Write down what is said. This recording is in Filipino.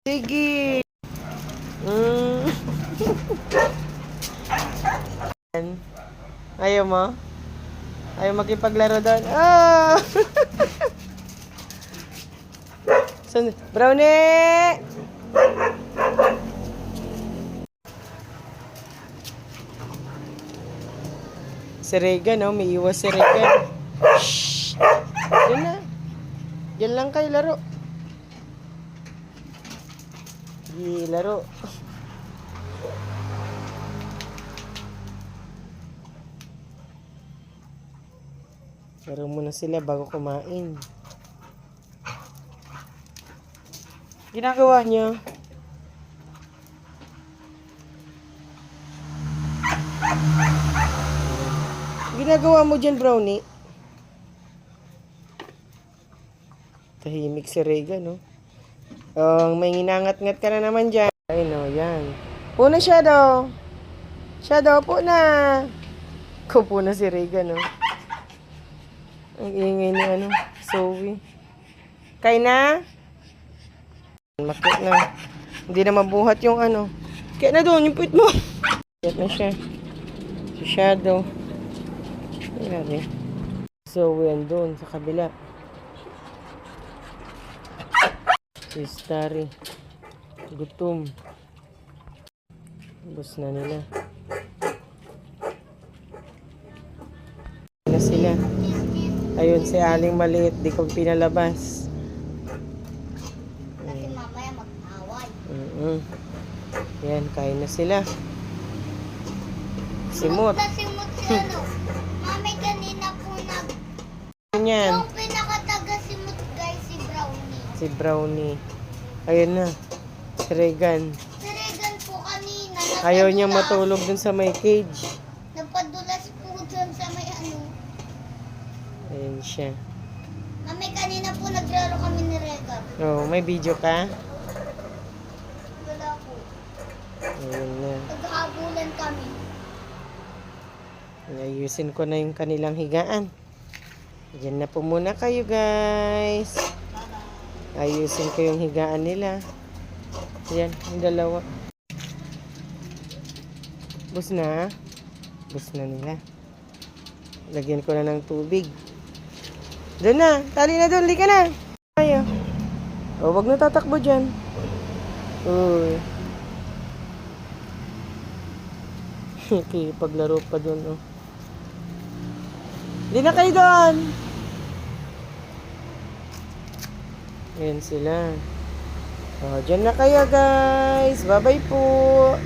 Sige. Mm. Ayaw mo? Ayaw makipaglaro doon? Ah! Brownie! Si Regan, oh. May iwas si Regan. Shhh! Diyan na. Diyan lang kayo laro. Sige, laro. Laro muna sila bago kumain. Ginagawa niya. Ginagawa mo dyan, Brownie? Tahimik si Regan, no? Oh, may nginangat-ngat ka na naman dyan. Ay, no, yan. Puna, Shadow. Shadow, puna. Kupo na si Regan, no? Ang ingay ni, Zoe. Kaya na? Makit na. Hindi na mabuhat yung, Kaya na doon, yung puwit mo. Kaya na siya. Si Shadow. Ayan, Zoe, andun, sa kabila. Si Starry. Gutom. Bus na nila. Na sila. Ayun, si Aling maliit. Di ko pinalabas. Kasi mamaya mag-away. Yan, kain na sila. Simot. Simot si Mami, kanina po Yan. yung pinakataga-simot guys, si Brownie. Si Brownie. Ayun na. Si Regan. Si Regan po kanina. Ayaw niya matulog dun sa may cage. Napadulas po dun sa may Ayun siya. Mami, kanina po naglaro kami ni Regan. Oh, may video ka? Wala po. Ayun na. Naghahabulan kami. Ayusin ko na yung kanilang higaan. Diyan na po muna kayo, guys. Ayusin ko yung higaan nila. Yan, yung dalawa. Bus na. Bus na nila. Lagyan ko na ng tubig. Doon na. Tali na doon. Lika na. Ayo. O, wag na tatakbo dyan. Uy. Okay, paglaro pa doon, oh. Hindi na kayo doon. Ayan sila. O, dyan na kayo, guys. Bye-bye po.